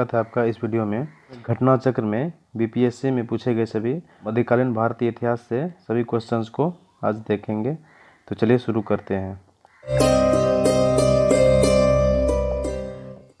स्वागत है आपका इस वीडियो में। घटना चक्र में बीपीएससी में पूछे गए सभी मध्यकालीन भारतीय इतिहास से सभी क्वेश्चंस को आज देखेंगे। तो चलिए शुरू करते हैं।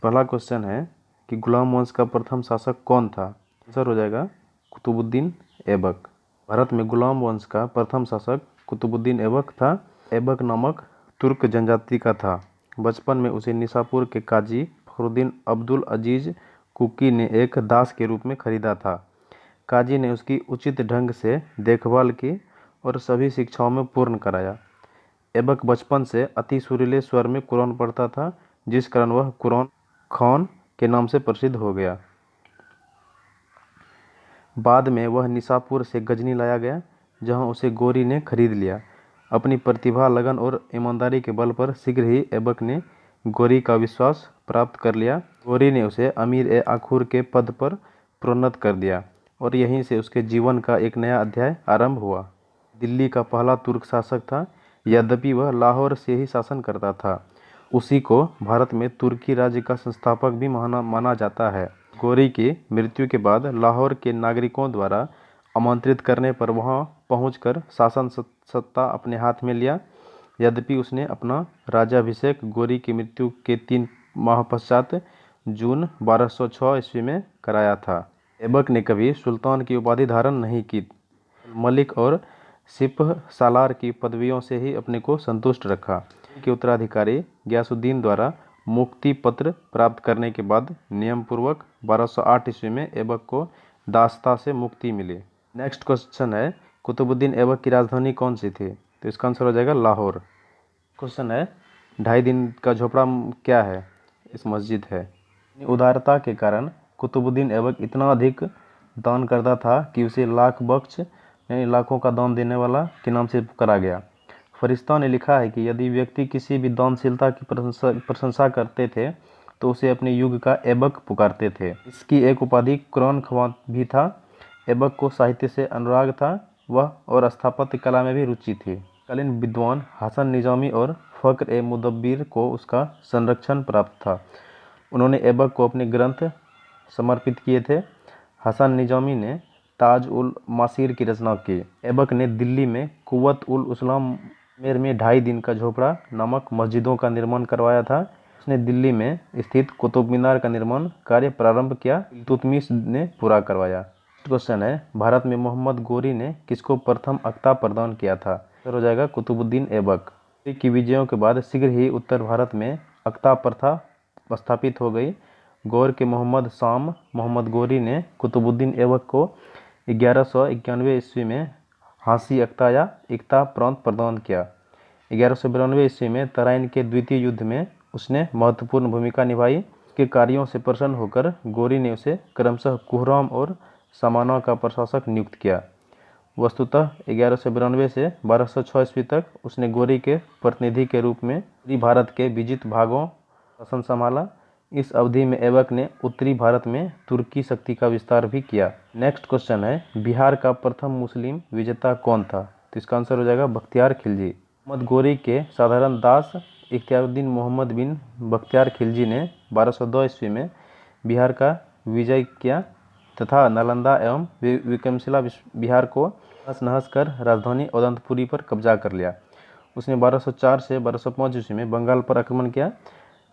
पहला क्वेश्चन है कि गुलाम वंश का प्रथम शासक कौन था। आंसर हो जाएगा कुतुबुद्दीन ऐबक। भारत में गुलाम वंश का प्रथम शासक कुतुबुद्दीन ऐबक था। ऐबक नामक तुर्क जनजाति का था। बचपन में उसे निसापुर के काजी फखरुद्दीन अब्दुल अजीज कुकी ने एक दास के रूप में खरीदा था। काजी ने उसकी उचित ढंग से देखभाल की और सभी शिक्षाओं में पूर्ण कराया। ऐबक बचपन से अति सुरीले स्वर में कुरान पढ़ता था, जिस कारण वह कुरान खान के नाम से प्रसिद्ध हो गया। बाद में वह निसापुर से गजनी लाया गया, जहां उसे गोरी ने खरीद लिया। अपनी प्रतिभा, लगन और ईमानदारी के बल पर शीघ्र ही ऐबक ने गोरी का विश्वास प्राप्त कर लिया। गोरी ने उसे अमीर-ए-आखुर के पद पर प्रोन्नत कर दिया और यहीं से उसके जीवन का एक नया अध्याय आरंभ हुआ। दिल्ली का पहला तुर्क शासक था, यद्यपि वह लाहौर से ही शासन करता था। उसी को भारत में तुर्की राज्य का संस्थापक भी माना जाता है। गोरी की मृत्यु के बाद लाहौर के नागरिकों द्वारा आमंत्रित करने पर वहां पहुंचकर शासन सत्ता अपने हाथ में लिया। यद्यपि उसने अपना राज्याभिषेक गोरी की मृत्यु के 3 माह पश्चात जून 1206 ईस्वी में कराया था। ऐबक ने कभी सुल्तान की उपाधि धारण नहीं की, मलिक और सिपह सालार की पदवियों से ही अपने को संतुष्ट रखा। के उत्तराधिकारी गयासुद्दीन द्वारा मुक्ति पत्र प्राप्त करने के बाद नियम पूर्वक 1208 ईस्वी में ऐबक को दासता से मुक्ति मिली। नेक्स्ट क्वेश्चन है, कुतुबुद्दीन ऐबक की राजधानी कौन सी थी। तो इसका आंसर हो जाएगा लाहौर। क्वेश्चन है, 2.5 दिन का झोपड़ा क्या है। इस मस्जिद है। उदारता के कारण कुतुबुद्दीन ऐबक इतना अधिक दान करता था कि उसे लाख बख्श यानी लाखों का दान देने वाला के नाम से पुकारा गया। फरिश्ता ने लिखा है कि यदि व्यक्ति किसी भी दानशीलता की प्रशंसा करते थे तो उसे अपने युग का ऐबक पुकारते थे। इसकी एक उपाधि कुरान ख्वां भी था। ऐबक को साहित्य से अनुराग था वह और स्थापत्य कला में भी रुचि थी। कालीन विद्वान हसन निजामी और फक्र-ए-मुदब्बिर को उसका संरक्षण प्राप्त था। उन्होंने ऐबक को अपने ग्रंथ समर्पित किए थे। हसन निजामी ने ताज उल मासीर की रचना की। ऐबक ने दिल्ली में कुव्वत उल इस्लाम में 2.5 दिन का झोपड़ा नामक मस्जिदों का निर्माण करवाया था। उसने दिल्ली में स्थित कुतुब मीनार का निर्माण कार्य प्रारंभ किया। इल्तुतमिश ने पूरा करवाया। क्वेश्चन है, भारत में मोहम्मद गोरी ने किसको प्रथम अख्ता प्रदान किया था। हो जाएगा कुतुबुद्दीन ऐबक। की विजयों के बाद शीघ्र ही उत्तर भारत में अख्ता प्रथा स्थापित हो गई। गौर के मोहम्मद गोरी ने कुतुबुद्दीन ऐबक को 1191 ईस्वी में हांसी अख्ता या इख्ता प्रांत प्रदान किया। 1192 ईस्वी में तराइन के द्वितीय युद्ध में उसने महत्वपूर्ण भूमिका निभाई। के कार्यों से प्रसन्न होकर गोरी ने उसे क्रमशः कुहराम और समाना का प्रशासक नियुक्त किया। वस्तुतः 1192 से 1206 ईस्वी तक उसने गोरी के प्रतिनिधि के रूप में उत्तरी भारत के विजित भागों शासन संभाला। इस अवधि में ऐबक ने उत्तरी भारत में तुर्की शक्ति का विस्तार भी किया। नेक्स्ट क्वेश्चन है, बिहार का प्रथम मुस्लिम विजेता कौन था। तो इसका आंसर हो जाएगा बख्तियार खिलजी। मोहम्मद गोरी के साधारण दास इख्तियारुद्दीन मोहम्मद बिन बख्तियार खिलजी ने 1202 ईस्वी में बिहार का विजय किया तथा नालंदा एवं विक्रमशिला बिहार को नहस कर राजधानी औदंतपुरी पर कब्जा कर लिया। उसने 1204 से 1205 ईस्वी में बंगाल पर आक्रमण किया।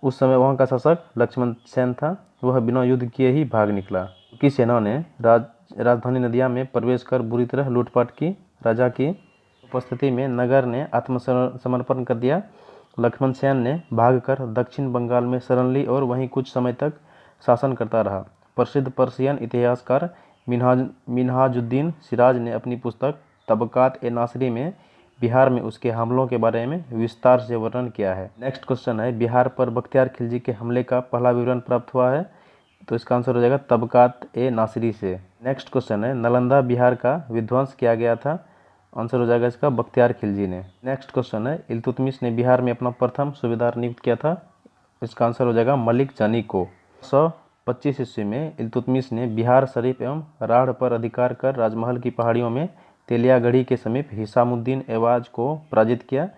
उस समय वहां का शासक लक्ष्मण सेन था। वह बिना युद्ध किए ही भाग निकला। तुर्की सेना ने राजधानी नदिया में प्रवेश कर बुरी तरह लूटपाट की। राजा की उपस्थिति में नगर ने आत्मसमर्पण कर दिया। लक्ष्मण सेन ने भागकर दक्षिण बंगाल में शरण ली और वहीं कुछ समय तक शासन करता रहा। प्रसिद्ध पर्शियन इतिहासकार मिन्हाजुद्दीन सिराज ने अपनी पुस्तक तबकात-ए-नासरी में बिहार में उसके हमलों के बारे में विस्तार से वर्णन किया है। नेक्स्ट क्वेश्चन है, बिहार पर बख्तियार खिलजी के हमले का पहला विवरण प्राप्त हुआ है। तो इसका आंसर हो जाएगा तबकात-ए-नासरी से। नेक्स्ट क्वेश्चन है, नालंदा बिहार का विध्वंस किया गया था। आंसर हो जाएगा इसका बख्तियार खिलजी ने। नेक्स्ट क्वेश्चन है, इल्तुतमिश ने बिहार में अपना प्रथम सूबेदार नियुक्त किया था। इसका आंसर हो जाएगा मलिक जानी को। 125 ईस्वी में इल्तुतमिश ने बिहार शरीफ एवं राढ़ पर अधिकार कर राजमहल की पहाड़ियों में तेलियागढ़ी के समीप हिसामुद्दीन ऐवाज को पराजित किया।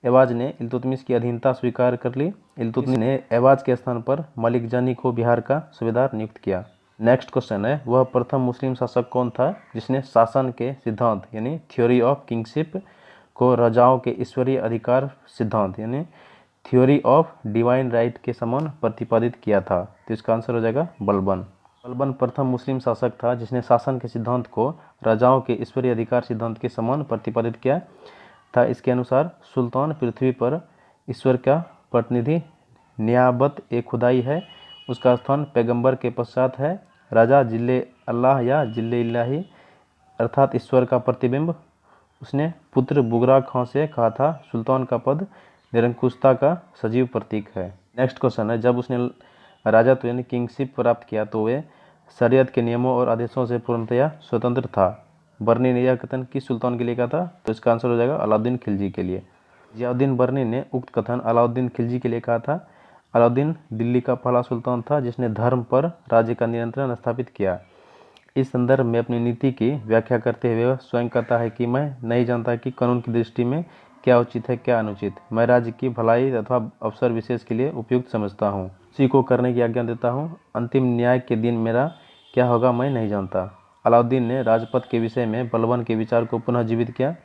ऐवाज ने इल्तुतमिश की अधीनता स्वीकार कर ली। इल्तुतमिश ने ऐवाज के स्थान पर मलिक जानी को बिहार का सूबेदार नियुक्त किया। नेक्स्ट क्वेश्चन है, वह प्रथम मुस्लिम शासक कौन था जिसने शासन के सिद्धांत यानी थ्योरी ऑफ किंगशिप को राजाओं के ईश्वरीय अधिकार सिद्धांत यानी थ्योरी ऑफ डिवाइन राइट के समान प्रतिपादित किया था? तो इसका आंसर हो जाएगा बलबन। बलबन प्रथम मुस्लिम शासक था जिसने शासन के सिद्धांत को राजाओं के ईश्वरीय अधिकार सिद्धांत के समान प्रतिपादित किया था। इसके अनुसार सुल्तान पृथ्वी पर ईश्वर का प्रतिनिधि नियाबत ए खुदाई है, उसका स्थान पैगंबर के पश्चात है। राजा जिल्ले अल्लाह या जिल्ले इलाही अर्थात ईश्वर का प्रतिबिंब। उसने पुत्र बुगरा खां से कहा था, सुल्तान का पद निरंकुशता का सजीव प्रतीक है। नेक्स्ट क्वेश्चन है, जब उसने राजत्व यानी किंगशिप प्राप्त किया तो वे शरीयत के नियमों और आदेशों से पूर्णतया स्वतंत्र था। बर्नी ने यह कथन किस सुल्तान के लिए कहा था? तो इसका आंसर हो जाएगा अलाउद्दीन खिलजी के लिए। जियाउद्दीन बर्नी ने उक्त कथन अलाउद्दीन खिलजी के लिए कहा था। अलाउद्दीन दिल्ली का पहला सुल्तान था जिसने धर्म पर राज्य का नियंत्रण स्थापित किया। इस संदर्भ में अपनी नीति की व्याख्या करते हुए वह स्वयं कहता है कि मैं नहीं जानता कि कानून की दृष्टि में क्या उचित है क्या अनुचित, मैं राज्य की भलाई अथवा अवसर विशेष के लिए उपयुक्त समझता हूँ, उसी को करने की आज्ञा देता हूँ। अंतिम न्याय के दिन मेरा क्या होगा मैं नहीं जानता। अलाउद्दीन ने राजपथ के विषय में बलबन के विचार को पुनः जीवित किया।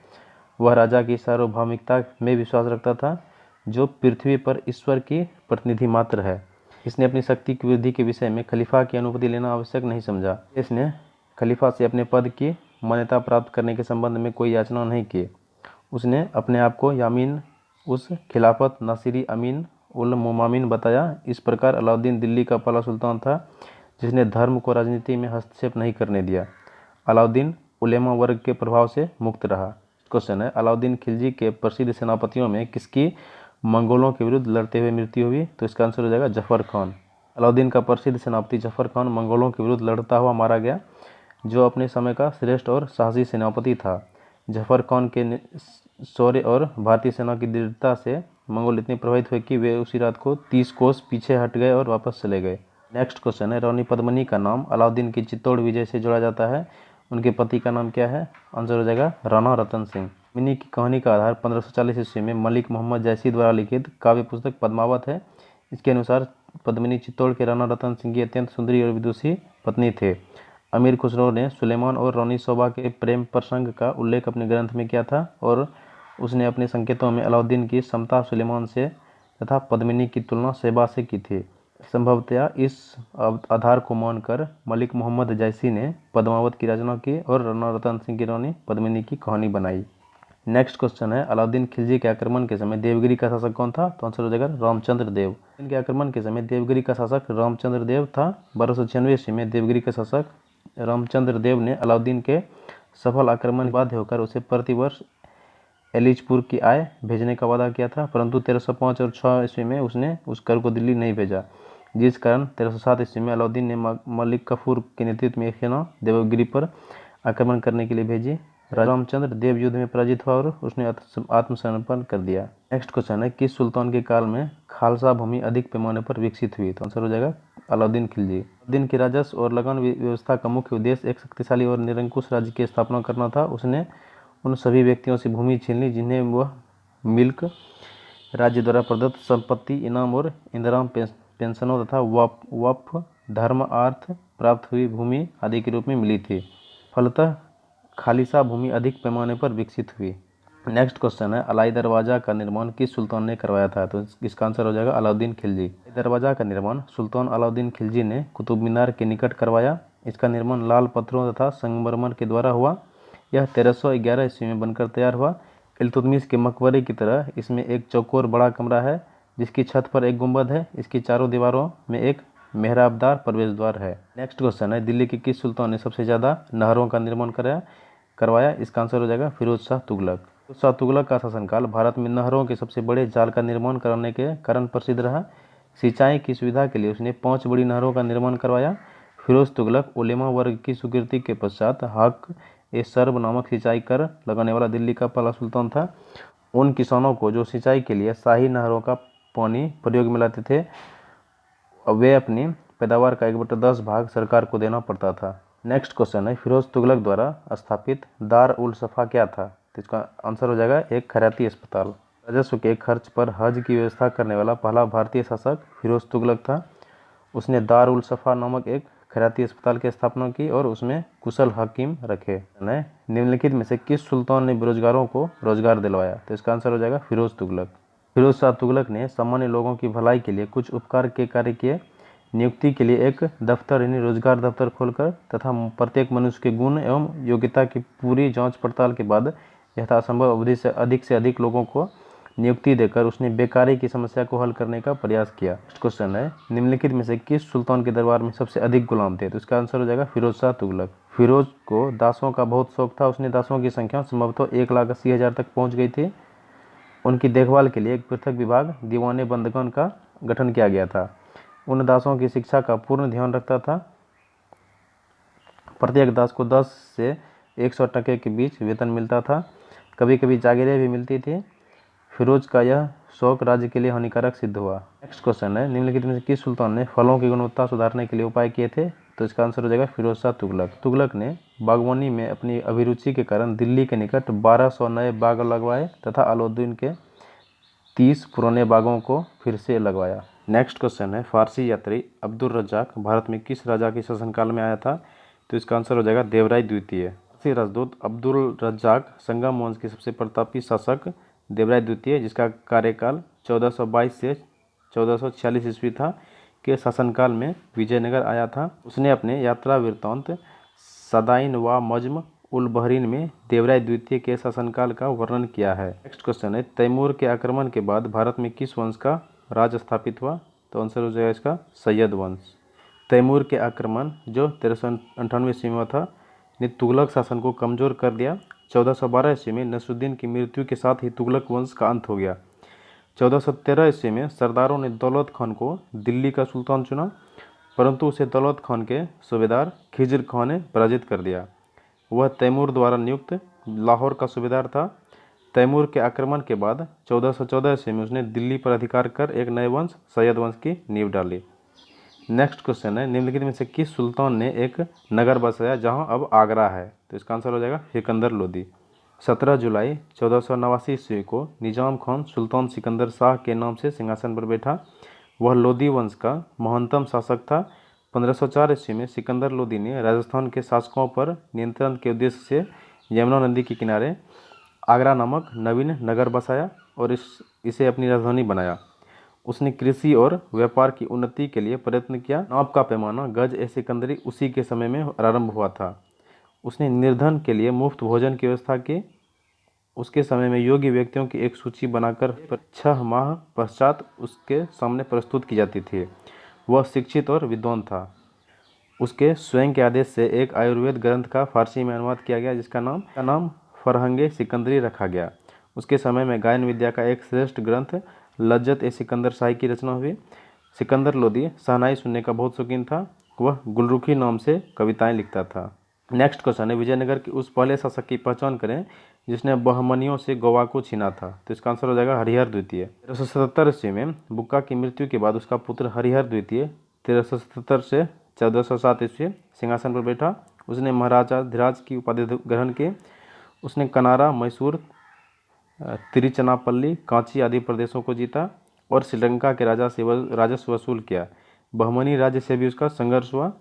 वह राजा की सार्वभौमिकता में विश्वास रखता था जो पृथ्वी पर ईश्वर की प्रतिनिधि मात्र है। इसने अपनी शक्ति की वृद्धि के विषय में खलीफा की अनुमति लेना आवश्यक नहीं समझा। इसने खलीफा से अपने पद की मान्यता प्राप्त करने के संबंध में कोई याचना नहीं की। उसने अपने आप को यामीन उस खिलाफत नासिरी अमीन उल मुमामिन बताया। इस प्रकार अलाउद्दीन दिल्ली का पहला सुल्तान था जिसने धर्म को राजनीति में हस्तक्षेप नहीं करने दिया। अलाउद्दीन उलेमा वर्ग के प्रभाव से मुक्त रहा। क्वेश्चन है, अलाउद्दीन खिलजी के प्रसिद्ध सेनापतियों में किसकी मंगोलों के विरुद्ध लड़ते हुए मृत्यु हुई? तो इसका आंसर हो जाएगा जफर खान। अलाउद्दीन का प्रसिद्ध सेनापति जफर खान मंगोलों के विरुद्ध लड़ता हुआ मारा गया, जो अपने समय का श्रेष्ठ और साहसी सेनापति था। जफर खान के शौर्य और भारतीय सेना की दृढ़ता से मंगोल इतने प्रभावित हुए कि वे उसी रात को 30 कोस पीछे हट गए और वापस चले गए। नेक्स्ट क्वेश्चन है, रानी पद्मिनी का नाम अलाउद्दीन की चित्तौड़ विजय से जोड़ा जाता है, उनके पति का नाम क्या है? आंसर हो जाएगा राणा रतन सिंह। पद्मिनी की कहानी का आधार 1540 ईस्वी में मलिक मोहम्मद जैसी द्वारा लिखित काव्य पुस्तक पद्मावत है। इसके अनुसार पद्मिनी चित्तौड़ के राणा रतन सिंह की अत्यंत सुंदरी और विदुषी पत्नी थे। अमीर खुसरो ने सुलेमान और रानी शोभा के प्रेम प्रसंग का उल्लेख अपने ग्रंथ में किया था और उसने अपने संकेतों में अलाउद्दीन की समता सुलेमान से तथा पद्मिनी की तुलना शैबा से की थी। संभवतया इस आधार को मानकर मलिक मोहम्मद जैसी ने पद्मावत की रचना की और राणा रतन सिंह की रानी पद्मिनी की कहानी बनाई। नेक्स्ट क्वेश्चन है, अलाउद्दीन खिलजी के आक्रमण के समय देवगिरी का शासक कौन था? तो आंसर हो जाएगा रामचंद्र देव। इनके आक्रमण के समय देवगिरी का शासक रामचंद्र देव था। 1296 ईस्वी में देवगिरी का शासक रामचंद्र देव ने अलाउद्दीन के सफल आक्रमण के बाध्य होकर उसे प्रतिवर्ष एलिचपुर की आय भेजने का वादा किया था, परंतु 1305 और 6 ईस्वी में उसने उस कर को दिल्ली नहीं भेजा, जिस कारण 1307 ईस्वी में अलाउद्दीन ने मलिक कफूर के नेतृत्व में एक सेना देवगिरी पर आक्रमण करने के लिए भेजी। रामचंद्र देव युद्ध में पराजित हुआ और उसने आत्मसमर्पण कर दिया। नेक्स्ट क्वेश्चन है, किस सुल्तान के काल में खालसा भूमि अधिक पैमाने पर विकसित हुई? तो आंसर हो जाएगा अलाउद्दीन खिलजी। अलाउद्दीन की राजस्व और लगान व्यवस्था का मुख्य उद्देश्य एक शक्तिशाली और निरंकुश राज्य की स्थापना करना था। उसने उन सभी व्यक्तियों से भूमि छीन ली जिन्हें वह मिल्क, राज्य द्वारा प्रदत्त संपत्ति, इनाम और इंदिरा पेंशनों तथा वक्फ, धर्म, अर्थ प्राप्त हुई भूमि आदि के रूप में मिली थी। फलतः खालिसा भूमि अधिक पैमाने पर विकसित हुई। नेक्स्ट क्वेश्चन है, अलाई दरवाजा का निर्माण किस सुल्तान ने करवाया था? तो इसका आंसर हो जाएगा अलाउद्दीन खिलजी। दरवाजा का निर्माण सुल्तान अलाउद्दीन खिलजी ने कुतुब मीनार के निकट करवाया। इसका निर्माण लाल पत्थरों तथा संगमरमर के द्वारा हुआ। यह 1311 ईस्वी में बनकर तैयार हुआ। इल्तुतमिश के मकबरे की तरह इसमें एक चौकोर बड़ा कमरा है जिसकी छत पर एक गुंबद है। इसकी चारों दीवारों में एक मेहराबदार प्रवेश द्वार है। नेक्स्ट क्वेश्चन है, दिल्ली के किस सुल्तान ने सबसे ज़्यादा नहरों का निर्माण करवाया? इसका आंसर हो जाएगा फिरोज शाह तुगलक। फिरोज शाह तुगलक का शासनकाल भारत में नहरों के सबसे बड़े जाल का निर्माण कराने के कारण प्रसिद्ध रहा। सिंचाई की सुविधा के लिए उसने 5 बड़ी नहरों का निर्माण करवाया। फिरोज तुगलक उलेमा वर्ग की स्वीकृति के पश्चात हक ए सर्ब नामक सिंचाई कर लगाने वाला दिल्ली का पहला सुल्तान था। उन किसानों को जो सिंचाई के लिए शाही नहरों का पानी प्रयोग में लाते थे, वे अपनी पैदावार का 1/10 भाग सरकार को देना पड़ता था। नेक्स्ट क्वेश्चन है, फिरोज तुगलक द्वारा स्थापित दार उल सफा क्या था? तो इसका आंसर हो जाएगा एक खैराती अस्पताल। राजस्व के खर्च पर हज की व्यवस्था करने वाला पहला भारतीय शासक फिरोज तुगलक था। उसने दार उल सफ़ा नामक एक खैराती अस्पताल की स्थापना की और उसमें कुशल हकीम रखे। निम्नलिखित में से किस सुल्तान ने बेरोजगारों को रोजगार दिलवाया? तो इसका आंसर हो जाएगा फिरोज तुगलक। फिरोज शाह तुगलक ने सामान्य लोगों की भलाई के लिए कुछ उपकार के कार्य किए। नियुक्ति के लिए एक दफ्तर यानी रोजगार दफ्तर खोलकर तथा प्रत्येक मनुष्य के गुण एवं योग्यता की पूरी जांच पड़ताल के बाद यथासंभव अवधि से अधिक लोगों को नियुक्ति देकर उसने बेकारी की समस्या को हल करने का प्रयास किया। नेक्स्ट क्वेश्चन है, निम्नलिखित में से किस सुल्तान के दरबार में सबसे अधिक गुलाम थे? तो इसका आंसर हो जाएगा फिरोज शाह तुगलक। फिरोज को दासों का बहुत शौक था। उसने दासों की संख्या संभवतः 1,80,000 तक पहुंच गई थी। उनकी देखभाल के लिए एक पृथक विभाग दीवाने बंदगण का गठन किया गया था। उन दासों की शिक्षा का पूर्ण ध्यान रखता था। प्रत्येक दास को 10 से 100 टके के बीच वेतन मिलता था। कभी कभी जागीरें भी मिलती थी। फिरोज का यह शौक राज्य के लिए हानिकारक सिद्ध हुआ। नेक्स्ट क्वेश्चन है, निम्नलिखित में से किस सुल्तान ने फलों की गुणवत्ता सुधारने के लिए उपाय किए थे? तो इसका आंसर हो जाएगा फिरोज शाह तुगलक। तुगलक ने बागवानी में अपनी अभिरुचि के कारण दिल्ली के निकट 1200 नए बाग लगवाए तथा अलाउद्दीन के 30 पुराने बागों को फिर से लगवाया। नेक्स्ट क्वेश्चन है, फारसी यात्री अब्दुल रज्जाक भारत में किस राजा के शासनकाल में आया था? तो इसका आंसर हो जाएगा देवराय द्वितीय। फारसी राजदूत अब्दुल रज्जाक संगम वंश के सबसे प्रतापी शासक देवराय द्वितीय, जिसका कार्यकाल 1422 से 1446 ईस्वी था, के शासनकाल में विजयनगर आया था। उसने अपने यात्रा वृत्तांत सदाइन व मज्म उल बहरीन में देवराय द्वितीय के शासनकाल का वर्णन किया है। नेक्स्ट क्वेश्चन है, तैमूर के आक्रमण के बाद भारत में किस वंश का राज स्थापित हुआ? तो आंसर हो जाएगा इसका सैयद वंश। तैमूर के आक्रमण जो 1398 ईस्वी में था ने तुगलक शासन को कमजोर कर दिया। 1412 ईस्वी में नसरुद्दीन की मृत्यु के साथ ही तुगलक वंश का अंत हो गया। 1413 ईस्वी में सरदारों ने दौलत खान को दिल्ली का सुल्तान चुना, परंतु उसे दौलत खान के सूबेदार खिजर खान ने पराजित कर दिया। वह तैमूर द्वारा नियुक्त लाहौर का सूबेदार था। तैमूर के आक्रमण के बाद 1414 ईस्वी में उसने दिल्ली पर अधिकार कर एक नए वंश सैयद वंश की नींव डाली। नेक्स्ट क्वेश्चन है, निम्नलिखित में से किस सुल्तान ने एक नगर बसाया जहां अब आगरा है? तो इसका आंसर हो जाएगा सिकंदर लोदी। 17 जुलाई 1489 ईस्वी को निजाम खान सुल्तान सिकंदर शाह के नाम से सिंहासन पर बैठा। वह लोदी वंश का महानतम शासक था। 1504 ईस्वी में सिकंदर लोदी ने राजस्थान के शासकों पर नियंत्रण के उद्देश्य से यमुना नदी के किनारे आगरा नामक नवीन नगर बसाया और इसे अपनी राजधानी बनाया। उसने कृषि और व्यापार की उन्नति के लिए प्रयत्न किया। नाप का पैमाना गज ए सिकंदरी उसी के समय में आरंभ हुआ था। उसने निर्धन के लिए मुफ्त भोजन की व्यवस्था की। उसके समय में योग्य व्यक्तियों की एक सूची बनाकर 6 माह पश्चात उसके सामने प्रस्तुत की जाती थी। वह शिक्षित और विद्वान था। उसके स्वयं के आदेश से एक आयुर्वेद ग्रंथ का फारसी में अनुवाद किया गया, जिसका नाम फरहंगे सिकंदरी रखा गया। उसके समय में गायन विद्या का एक श्रेष्ठ ग्रंथ लज्जत ए सिकंदर शाही की रचना हुई। सिकंदर लोदी शहनाई सुनने का बहुत शौकीन था। वह गुलरुखी नाम से कविताएं लिखता था। नेक्स्ट क्वेश्चन है, विजयनगर के उस पहले शासक की पहचान करें जिसने बहमनियों से गोवा को छीना था। तो इसका आंसर हो जाएगा हरिहर द्वितीय। 1377 ईस्वी में बुक्का की मृत्यु के बाद उसका पुत्र हरिहर द्वितीय 1377 से 1407 ईस्वी सिंहासन पर बैठा। उसने महाराजा धिराज की उपाधि ग्रहण की। उसने कनारा, मैसूर, तिरुचिरापल्ली, कांची आदि प्रदेशों को जीता और श्रीलंका के राजा से राजस्व वसूल किया। बहमनी राज्य से भी उसका संघर्ष हुआ।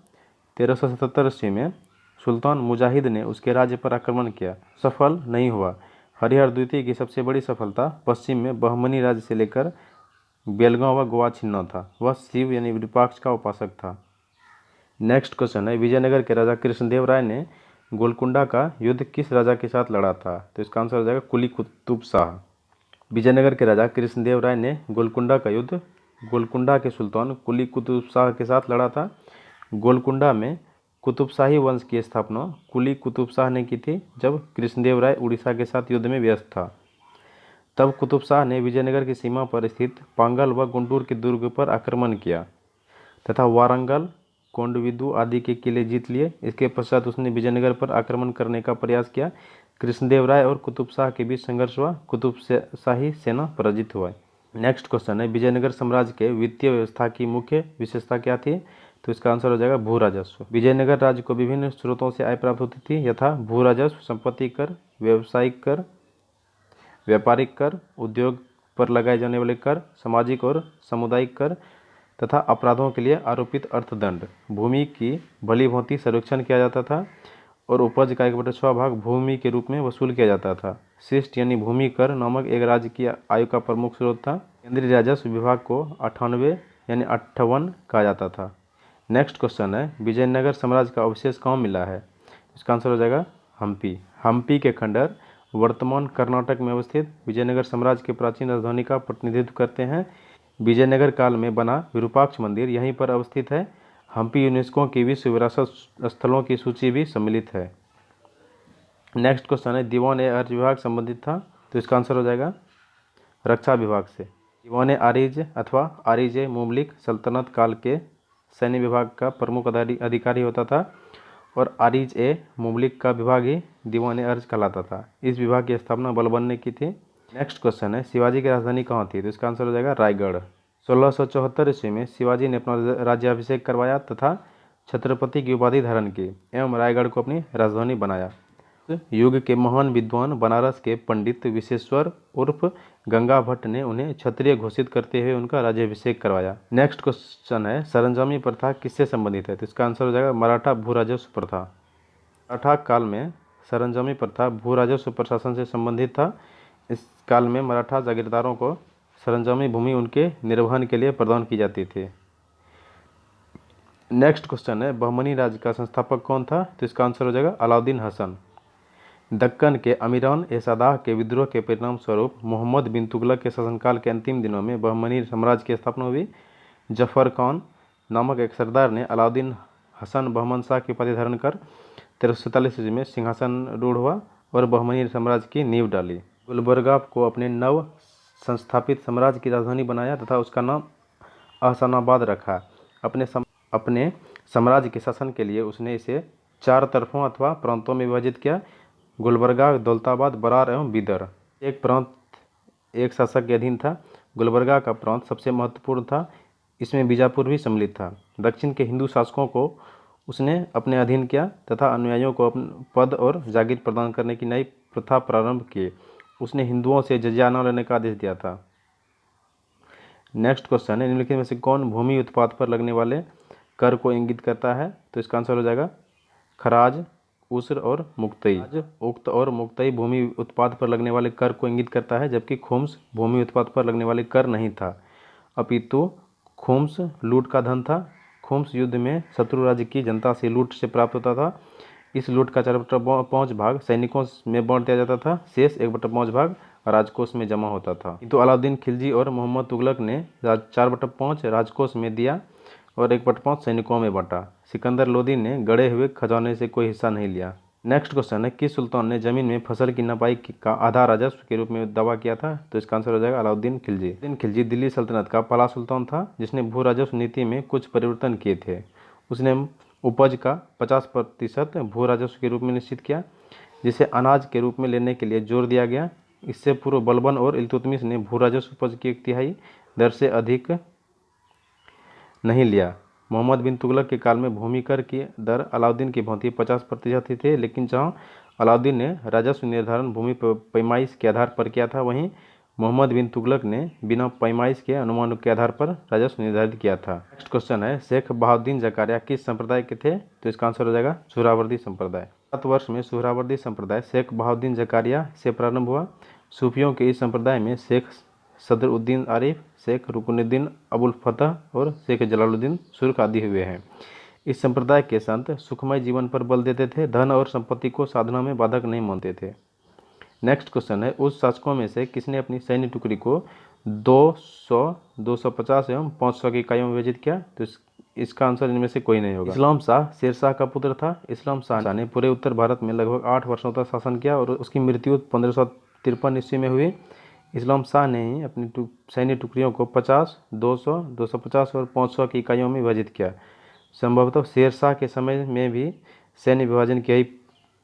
1377 ईस्वी में सुल्तान मुजाहिद ने उसके राज्य पर आक्रमण किया, सफल नहीं हुआ। हरिहर द्वितीय की सबसे बड़ी सफलता पश्चिम में बहमनी राज्य से लेकर बेलगांव व गोवा छीनना था। वह शिव यानी विरूपाक्ष का उपासक था। नेक्स्ट क्वेश्चन है, विजयनगर के राजा कृष्णदेव राय ने गोलकुंडा का युद्ध किस राजा के साथ लड़ा था? तो इसका आंसर हो जाएगा कुली कुतुब शाह। विजयनगर के राजा कृष्णदेव राय ने गोलकुंडा का युद्ध गोलकुंडा के सुल्तान कुली कुतुब शाह के साथ लड़ा था। गोलकुंडा में कुतुबशाही वंश की स्थापना कुली कुतुब शाह ने की थी जब कृष्णदेव राय उड़ीसा के साथ युद्ध में व्यस्त था। तब कुतुब शाह ने विजयनगर की सीमा पर स्थित पांगल व गुंटूर के दुर्ग पर आक्रमण किया तथा वारंगल, कोंडविदु आदि के किले जीत लिए। इसके पश्चात उसने विजयनगर पर आक्रमण करने का प्रयास किया। कृष्णदेव राय और कुतुब शाह के बीच संघर्ष हुआ। कुतुब शाही सेना पराजित हुआ। नेक्स्ट क्वेश्चन है, विजयनगर साम्राज्य के वित्तीय व्यवस्था की मुख्य विशेषता क्या थी? तो इसका आंसर हो जाएगा भू राजस्व। विजयनगर राज्य को विभिन्न स्रोतों से आय प्राप्त होती थी, यथा भू राजस्व, संपत्ति कर, व्यावसायिक कर, व्यापारिक कर, उद्योग पर लगाए जाने वाले कर, सामाजिक और सामुदायिक कर तथा अपराधों के लिए आरोपित अर्थदंड। भूमि की भली भांति सर्वेक्षण किया जाता था और उपज का 1/6 भाग भूमि के रूप में वसूल किया जाता था। शिष्ट यानी भूमि कर नामक एक राज्य की आय का प्रमुख स्रोत था। केंद्रीय राजस्व विभाग को 98 यानी 58 कहा जाता था। नेक्स्ट क्वेश्चन है, विजयनगर साम्राज्य का अवशेष कहाँ मिला है? इसका आंसर हो जाएगा हम्पी। हम्पी के खंडहर वर्तमान कर्नाटक में अवस्थित विजयनगर साम्राज्य के प्राचीन राजधानी का प्रतिनिधित्व करते हैं। विजयनगर काल में बना विरूपाक्ष मंदिर यहीं पर अवस्थित है। हम्पी यूनेस्को की विश्व विरासत स्थलों की सूची भी सम्मिलित है। नेक्स्ट क्वेश्चन है, दीवान ए अर्ज विभाग संबंधित था, तो इसका आंसर हो जाएगा रक्षा विभाग से। दीवान ए आरिज अथवा आरिज ए मुमलिक सल्तनत काल के सैन्य विभाग का प्रमुख अधिकारी होता था और आरिज ए मुमलिक का विभाग ही दीवान ए अर्ज कहलाता था। इस विभाग की स्थापना बलबन ने की थी। नेक्स्ट क्वेश्चन है, शिवाजी की राजधानी कहाँ थी? तो इसका आंसर हो जाएगा रायगढ़। 1674 ईस्वी में शिवाजी ने अपना राज्याभिषेक करवाया तथा छत्रपति की उपाधि धारण की एवं रायगढ़ को अपनी राजधानी बनाया। युग के महान विद्वान बनारस के पंडित विश्वेश्वर उर्फ गंगा भट्ट ने उन्हें क्षत्रिय घोषित करते हुए उनका राज्याभिषेक करवाया। नेक्स्ट क्वेश्चन है, सरंजामी प्रथा किससे संबंधित है? तो इसका आंसर हो जाएगा मराठा भू राजस्व प्रथा। मराठा काल में सरंजामी प्रथा भू राजस्व प्रशासन से संबंधित था। इस काल में मराठा जागीरदारों को सरंजामी भूमि उनके निर्वहन के लिए प्रदान की जाती थी। नेक्स्ट क्वेश्चन है, बहमनी राज्य का संस्थापक कौन था? तो इसका आंसर हो जाएगा अलाउद्दीन हसन। दक्कन के अमीरान ए सदाह के विद्रोह के परिणाम स्वरूप मोहम्मद बिन तुगलक के शासनकाल के अंतिम दिनों में बहमनी साम्राज्य की स्थापना हुई। जफर खान नामक एक सरदार ने अलाउद्दीन हसन बहमन शाह की उपाधि धारण कर 1347 ईस्वी में सिंहासन रूढ़ हुआ और बहमनी साम्राज्य की नींव डाली। गुलबर्गा को अपने नव संस्थापित साम्राज्य की राजधानी बनाया तथा उसका नाम अहसानाबाद रखा। अपने साम्राज्य के शासन के लिए उसने इसे 4 तरफों अथवा प्रांतों में विभाजित किया। गुलबर्गा, दौलताबाद, बरार एवं बीदर। एक प्रांत एक शासक के अधीन था। गुलबर्गा का प्रांत सबसे महत्वपूर्ण था। इसमें बीजापुर भी सम्मिलित था। दक्षिण के हिंदू शासकों को उसने अपने अधीन किया तथा अनुयायियों को अपने पद और जागीर प्रदान करने की नई प्रथा प्रारंभ की। उसने हिंदुओं से जजिया न लेने का आदेश दिया था। नेक्स्ट क्वेश्चन है, निम्नलिखित में से कौन भूमि उत्पाद पर लगने वाले कर को इंगित करता है? तो इसका आंसर हो जाएगा खराज, उस्र और मुक्तई। उक्त और मुक्तई भूमि उत्पाद पर लगने वाले कर को इंगित करता है, जबकि खुम्स भूमि उत्पाद पर लगने वाले कर नहीं था, अपितु खुम्स लूट का धन था। खुम्स युद्ध में शत्रु राज्य की जनता से लूट से प्राप्त होता था। इस लूट का 4/5 भाग सैनिकों में बांट दिया जाता था। शेष 1/5 भाग राजकोष में जमा होता था। किंतु अलाउद्दीन खिलजी और मोहम्मद तुगलक ने 4/5 राजकोष में दिया और 1/5 सैनिकों में बांटा। सिकंदर लोदी ने गड़े हुए खजाने से कोई हिस्सा नहीं लिया। नेक्स्ट क्वेश्चन है, किस सुल्तान ने जमीन में फसल की नपाई का आधा राजस्व के रूप में दावा किया था? तो इसका आंसर हो जाएगा अलाउद्दीन खिलजी। अलाउद्दीन खिलजी दिल्ली सल्तनत का पहला सुल्तान था जिसने भू राजस्व नीति में कुछ परिवर्तन किए थे। उसने उपज का 50% भू राजस्व के रूप में निश्चित किया, जिसे अनाज के रूप में लेने के लिए जोर दिया गया। इससे पूर्व बलबन और इल्तुतमिश ने भू राजस्व उपज की 1/3 दर से अधिक नहीं लिया। मोहम्मद बिन तुगलक के काल में भूमि कर की दर अलाउद्दीन की भांति 50% ही थे, लेकिन जहां अलाउद्दीन ने राजस्व निर्धारण भूमि पैमाइश के आधार पर किया था, वहीं मोहम्मद बिन तुगलक ने बिना पैमाइश के अनुमानों के आधार पर राजस्व निर्धारित किया था। नेक्स्ट क्वेश्चन है, शेख बहाउद्दीन जकारिया किस संप्रदाय के थे? तो इसका आंसर हो जाएगा सुहरावर्दी संप्रदाय। 7 वर्ष में सुहरावर्दी संप्रदाय शेख बहाउद्दीन जकारिया से प्रारंभ हुआ। सूफियों के इस संप्रदाय में शेख सदरुद्दीन आरिफ, शेख रुकनुद्दीन अबुल फतह और शेख जलालुद्दीन सुर्ख आदि हुए हैं। इस संप्रदाय के संत सुखमय जीवन पर बल देते थे, धन और संपत्ति को साधना में बाधक नहीं मानते थे। नेक्स्ट क्वेश्चन है, उस शासकों में से किसने अपनी सैन्य टुकड़ी को 200, 250 एवं 500 की इकाइयों में विभाजित किया? तो इसका आंसर इनमें से कोई नहीं होगा। इस्लाम शाह शेरशाह का पुत्र था। इस्लाम शाह ने पूरे उत्तर भारत में लगभग 8 वर्षों तक शासन किया और उसकी मृत्यु 1553 ईस्वी में हुई। इस्लाम शाह ने ही अपनी सैन्य टुकड़ियों को 50, 200, 250 और 500 की इकाइयों में विभाजित किया। संभवतः शेरशाह के समय में भी सैन्य विभाजन की यही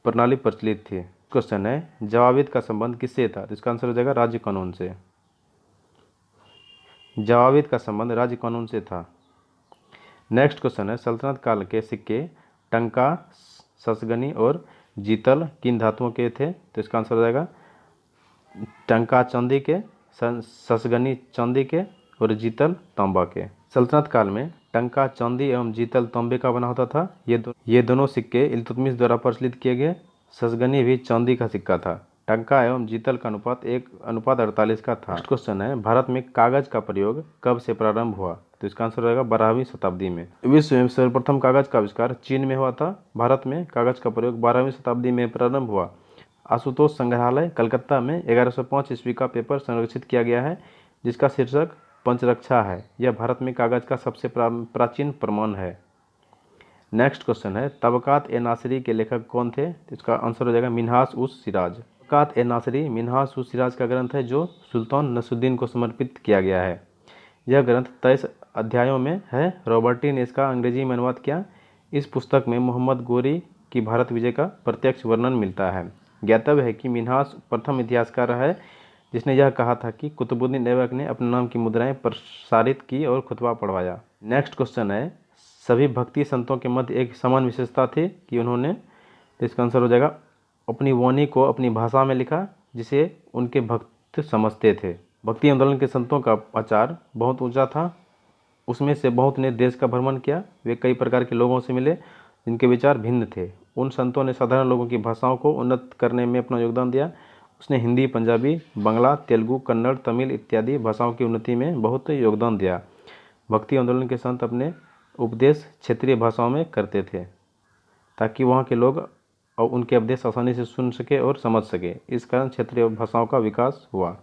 प्रणाली प्रचलित थी। क्वेश्चन है, जवाबिद का संबंध किससे था? तो इसका आंसर हो जाएगा राज्य कानून से। जवाबिद का संबंध राज्य कानून से था। नेक्स्ट क्वेश्चन है, सल्तनत काल के सिक्के टंका, ससगनी और जीतल किन धातुओं के थे? तो इसका आंसर हो जाएगा टंका चांदी के ससगनी चांदी के और जीतल तांबा के। सल्तनत काल में टंका चांदी एवं जीतल तांबे का बना होता था। ये दोनों सिक्के इल्तुतमिश द्वारा प्रचलित किए गए। ससगनी भी चांदी का सिक्का था। टंका एवं जीतल का अनुपात 1:48 का था। नेक्स्ट क्वेश्चन है, भारत में कागज का प्रयोग कब से प्रारंभ हुआ? तो इसका आंसर रहेगा 12वीं शताब्दी में। विश्व में सर्वप्रथम कागज का आविष्कार चीन में हुआ था। भारत में कागज का प्रयोग 12वीं शताब्दी में प्रारंभ हुआ। आशुतोष संग्रहालय कलकत्ता में 1105 ईस्वी का पेपर संरक्षित किया गया है, जिसका शीर्षक पंचरक्षा है। यह भारत में कागज का सबसे प्राचीन प्रमाण है। नेक्स्ट क्वेश्चन है, तबकात ए नासिरी के लेखक कौन थे? इसका आंसर हो जाएगा मिन्हाज उस सिराज। तबकात ए नासिरी मिन्हाज उस सिराज का ग्रंथ है, जो सुल्तान नसरुद्दीन को समर्पित किया गया है। यह ग्रंथ 23 अध्यायों में है। रॉबर्टी ने इसका अंग्रेजी में अनुवाद किया। इस पुस्तक में मोहम्मद गोरी की भारत विजय का प्रत्यक्ष वर्णन मिलता है। ज्ञातव्य है कि मिन्हाज प्रथम इतिहासकार है जिसने यह कहा था कि कुतुबुद्दीन ऐबक ने अपने नाम की मुद्राएं प्रसारित की और खुतबा पढ़वाया। नेक्स्ट क्वेश्चन है, सभी भक्ति संतों के मध्य एक समान विशेषता थी कि उन्होंने, तो इसका आंसर हो जाएगा, अपनी वाणी को अपनी भाषा में लिखा जिसे उनके भक्त समझते थे। भक्ति आंदोलन के संतों का आचार बहुत ऊंचा था। उसमें से बहुत ने देश का भ्रमण किया। वे कई प्रकार के लोगों से मिले जिनके विचार भिन्न थे। उन संतों ने साधारण लोगों की भाषाओं को उन्नत करने में अपना योगदान दिया। उसने हिंदी, पंजाबी, बांग्ला, तेलुगु, कन्नड़, तमिल इत्यादि भाषाओं की उन्नति में बहुत योगदान दिया। भक्ति आंदोलन के संत अपने उपदेश क्षेत्रीय भाषाओं में करते थे ताकि वहाँ के लोग और उनके उपदेश आसानी से सुन सके और समझ सके। इस कारण क्षेत्रीय भाषाओं का विकास हुआ।